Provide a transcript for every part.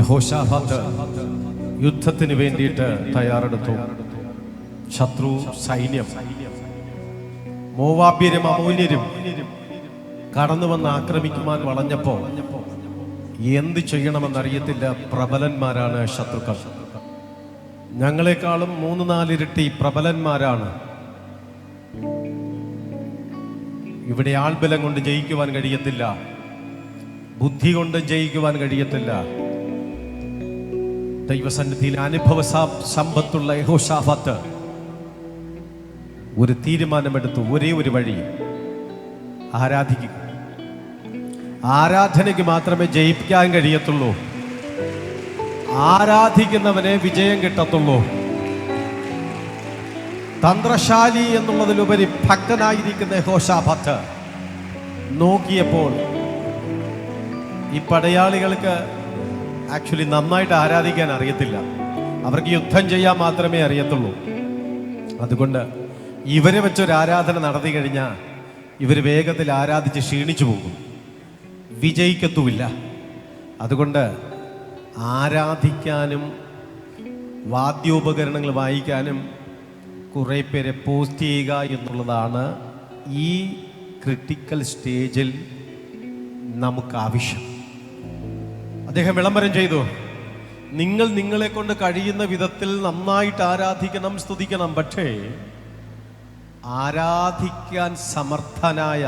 യഹോശാഫാത്ത് യുദ്ധത്തിന് വേണ്ടിയിട്ട് തയ്യാറെടുത്തു. ശത്രു സൈന്യം മോവാബ്യരും അമോന്യരും കടന്നു വന്ന് ആക്രമിക്കുവാൻ വളഞ്ഞപ്പോ എന്ത് ചെയ്യണമെന്നറിയത്തില്ല. പ്രബലന്മാരാണ് ശത്രുക്കൾ. ഞങ്ങളെക്കാളും 3-4 ഇരട്ടി പ്രബലന്മാരാണ്. ഇവിടെ ആൾബലം കൊണ്ട് ജയിക്കുവാൻ കഴിയത്തില്ല, ബുദ്ധി കൊണ്ട് ജയിക്കുവാൻ കഴിയത്തില്ല. ദൈവസന്നിധിയിൽ അനുഭവ സമ്പത്തുള്ള യഹോശാഫാത്ത് ഒരു തീരുമാനമെടുത്തു. ഒരേ ഒരു വഴി, ആരാധിക്കുക. ആരാധനയ്ക്ക് മാത്രമേ ജയിക്കാൻ കഴിയത്തുള്ളൂ. ആരാധിക്കുന്നവനെ വിജയം കിട്ടത്തുള്ളൂ. തന്ത്രശാലി എന്നുള്ളതിലുപരി ഭക്തനായിരിക്കുന്ന യഹോശാഫാത്ത് നോക്കിയപ്പോൾ ഈ പടയാളികൾക്ക് ആക്ച്വലി നന്നായിട്ട് ആരാധിക്കാൻ അറിയത്തില്ല. അവർക്ക് യുദ്ധം ചെയ്യാൻ മാത്രമേ അറിയത്തുള്ളൂ. അതുകൊണ്ട് ഇവരെ വെച്ചൊരു ആരാധന നടത്തി കഴിഞ്ഞാൽ ഇവർ വേഗത്തിൽ ആരാധിച്ച് ക്ഷീണിച്ചു പോകും, വിജയിക്കത്തുമില്ല. അതുകൊണ്ട് ആരാധിക്കാനും വാദ്യോപകരണങ്ങൾ വായിക്കാനും കുറേ പേരെ പോസ്റ്റ് ചെയ്യുക എന്നുള്ളതാണ് ഈ ക്രിട്ടിക്കൽ സ്റ്റേജിൽ നമുക്ക് ആവശ്യം. അദ്ദേഹം വിളംബരം ചെയ്തു, നിങ്ങൾ നിങ്ങളെ കൊണ്ട് കഴിയുന്ന വിധത്തിൽ നന്നായിട്ട് ആരാധിക്കണം, സ്തുതിക്കണം. പക്ഷേ ആരാധിക്കാൻ സമർത്ഥനായ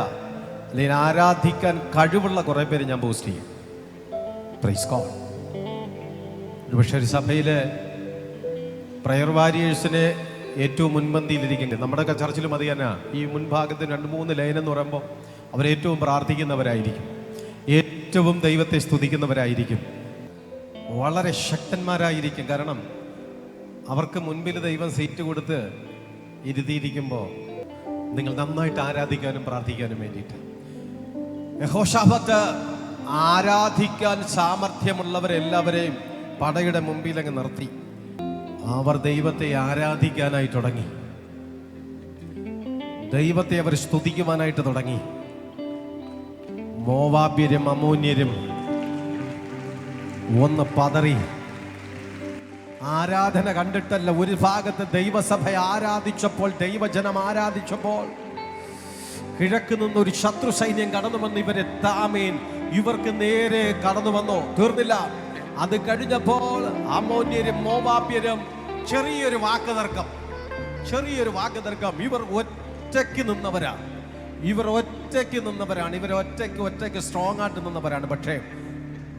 അല്ലെങ്കിൽ ആരാധിക്കാൻ കഴിവുള്ള കുറേ പേര് ഞാൻ പോസ്റ്റ് ചെയ്യും. Praise God. ഒരുപക്ഷെ ഒരു സഭയിലെ പ്രയർ വാരിയേഴ്സിനെ ഏറ്റവും മുൻപന്തിയിലിരിക്കുന്നത് നമ്മുടെയൊക്കെ ചർച്ചിലും അത് തന്നെ. ഈ മുൻഭാഗത്ത് 2-3 ലൈൻ എന്ന് പറയുമ്പോൾ അവരേറ്റവും പ്രാർത്ഥിക്കുന്നവരായിരിക്കും, ഏറ്റവും ദൈവത്തെ സ്തുതിക്കുന്നവരായിരിക്കും, വളരെ ശക്തന്മാരായിരിക്കും. കാരണം അവർക്ക് മുൻപിൽ ദൈവം സീറ്റ് കൊടുത്ത് ഇരുത്തിയിരിക്കുമ്പോൾ നിങ്ങൾ നന്നായിട്ട് ആരാധിക്കാനും പ്രാർത്ഥിക്കാനും വേണ്ടിയിട്ട്. യഹോശാഫാത്ത് ആരാധിക്കാൻ സാമർഥ്യമുള്ളവരെല്ലാവരെയും പടയുടെ മുമ്പിലങ്ങ് നിർത്തി. അവർ ദൈവത്തെ ആരാധിക്കാനായി തുടങ്ങി, ദൈവത്തെ അവർ സ്തുതിക്കുവാനായിട്ട് തുടങ്ങി. മോവാബ്യരും അമോന്യരും ഒന്ന് പതറി. ആരാധന കണ്ടിട്ടല്ല, ഒരു ഭാഗത്ത് ദൈവസഭ ആരാധിച്ചപ്പോൾ, ദൈവജനം ആരാധിച്ചപ്പോൾ കിഴക്ക് നിന്നൊരു ശത്രു സൈന്യം കടന്നു വന്ന് ഇവരെ താമേൻ ഇവർക്ക് നേരെ കടന്നു വന്നു. തീർന്നില്ല. അത് കഴിഞ്ഞപ്പോൾ അമോന്യരും മോവാബ്യരും ചെറിയൊരു വാക്കുതർക്കം. ഇവർ ഒറ്റയ്ക്ക് നിന്നവരാണ്. ഇവർ ഒറ്റയ്ക്ക് സ്ട്രോങ് ആയിട്ട് നിന്നവരാണ്. പക്ഷേ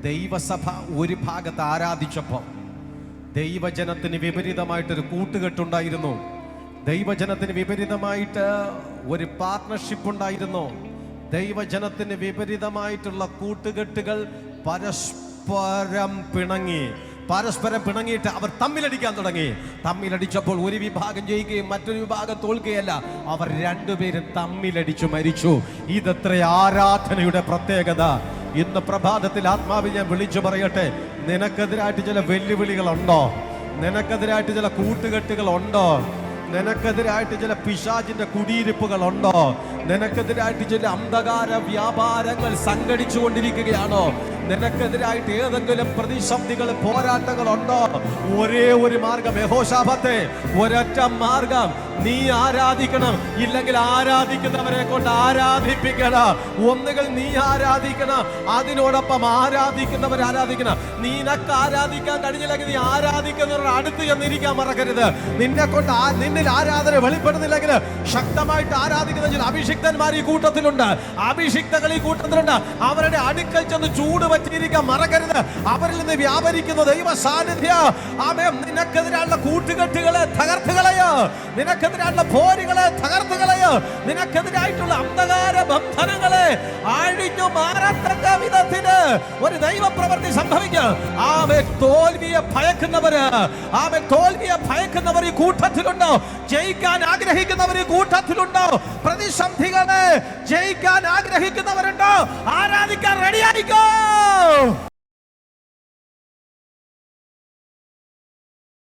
ദൈവസഭ ഒരു ഭാഗത്ത് ആരാധിച്ചപ്പോൾ ദൈവജനത്തിന് വിപരീതമായിട്ടൊരു കൂട്ടുകെട്ടുണ്ടായിരുന്നു. ദൈവജനത്തിന് വിപരീതമായിട്ട് ഒരു പാർട്ട്ണർഷിപ്പ് ഉണ്ടായിരുന്നു. ദൈവജനത്തിന് വിപരീതമായിട്ടുള്ള കൂട്ടുകെട്ടുകൾ പരസ്പരം പിണങ്ങിയിട്ട് അവർ തമ്മിലടിക്കാൻ തുടങ്ങി. തമ്മിലടിച്ചപ്പോൾ ഒരു വിഭാഗം ജയിക്കുകയും മറ്റൊരു വിഭാഗം തോൽക്കുകയല്ല, അവർ രണ്ടുപേരും തമ്മിലടിച്ചു മരിച്ചു. ഇതത്ര ആരാധനയുടെ പ്രത്യേകത. ഇന്ന് പ്രഭാതത്തിൽ ആത്മാവിൽ ഞാൻ വിളിച്ചു പറയട്ടെ, നിനക്കെതിരായിട്ട് ചില വെല്ലുവിളികളുണ്ടോ? നിനക്കെതിരായിട്ട് ചില കൂട്ടുകെട്ടുകളുണ്ടോ? നിനക്കെതിരായിട്ട് ചില പിശാചിന്റെ കുടിയിരിപ്പുകളുണ്ടോ? നിനക്കെതിരായിട്ട് ചില അന്ധകാര വ്യാപാരങ്ങൾ സംഘടിച്ചു കൊണ്ടിരിക്കുകയാണോ? നിനക്കെതിരായിട്ട് ഏതെങ്കിലും പ്രതിസന്ധികൾ, പോരാട്ടങ്ങളുണ്ടോ? ഒരേ ഒരു മാർഗം, യഹോശാഫാത്തേ, ഒരൊറ്റ മാർഗം, നീ ആരാധിക്കണം. ഇല്ലെങ്കിൽ ആരാധിക്കുന്നവരെ കൊണ്ട് ആരാധിപ്പിക്കണം. ഒന്നുകിൽ നീ ആരാധിക്കണം, അതിനോടൊപ്പം ആരാധിക്കുന്നവർ ആരാധിക്കണം. നിനക്ക് ആരാധിക്കാൻ കഴിഞ്ഞില്ലെങ്കിൽ നീ ആരാധിക്കുന്നവരുടെ അടുത്ത് ചെന്നിരിക്കാൻ മറക്കരുത്. നിന്നിൽ ആരാധന വെളിപ്പെടുന്നില്ലെങ്കിൽ ശക്തമായിട്ട് ആരാധിക്കുന്ന ചില അഭിഷിക്തന്മാർ ഈ കൂട്ടത്തിലുണ്ട്, അഭിഷിക്തകൾ ഈ കൂട്ടത്തിലുണ്ട്. അവരുടെ അടുക്കൽ ചെന്ന് ചൂട് പറ്റിയിരിക്കാൻ മറക്കരുത്. അവരിൽ നിന്ന് വ്യാപരിക്കുന്ന ദൈവ സാന്നിധ്യം ആമേൻ നിനക്കെതിരായുള്ള കൂട്ടുകെട്ടുകളെ തകർത്ത് കളയോ, നിനക്കെതിരായുള്ള പോരുകളെ തകർത്ത് കളയോ, നിനക്കെതിരായിട്ടുള്ള അന്ധകാര ബന്ധനങ്ങളെ അഴിഞ്ഞു മാറത്തക്ക വിധത്തിന് ഒരു ദൈവപ്രവൃത്തി സംഭവിക്കും. ആമേൻ തോൽവിയെ ഭയക്കുന്നവർ ഈ കൂട്ടത്തിലുണ്ടോ? ജയിക്കാൻ ആഗ്രഹിക്കുന്നവർ ഈ കൂട്ടത്തിലുണ്ടോ? പ്രതിസന്ധികളെ ജയിക്കാൻ ആഗ്രഹിക്കുന്നവരുണ്ടോ? ആരാധിക്കാൻ റെഡിയായിക്കോ.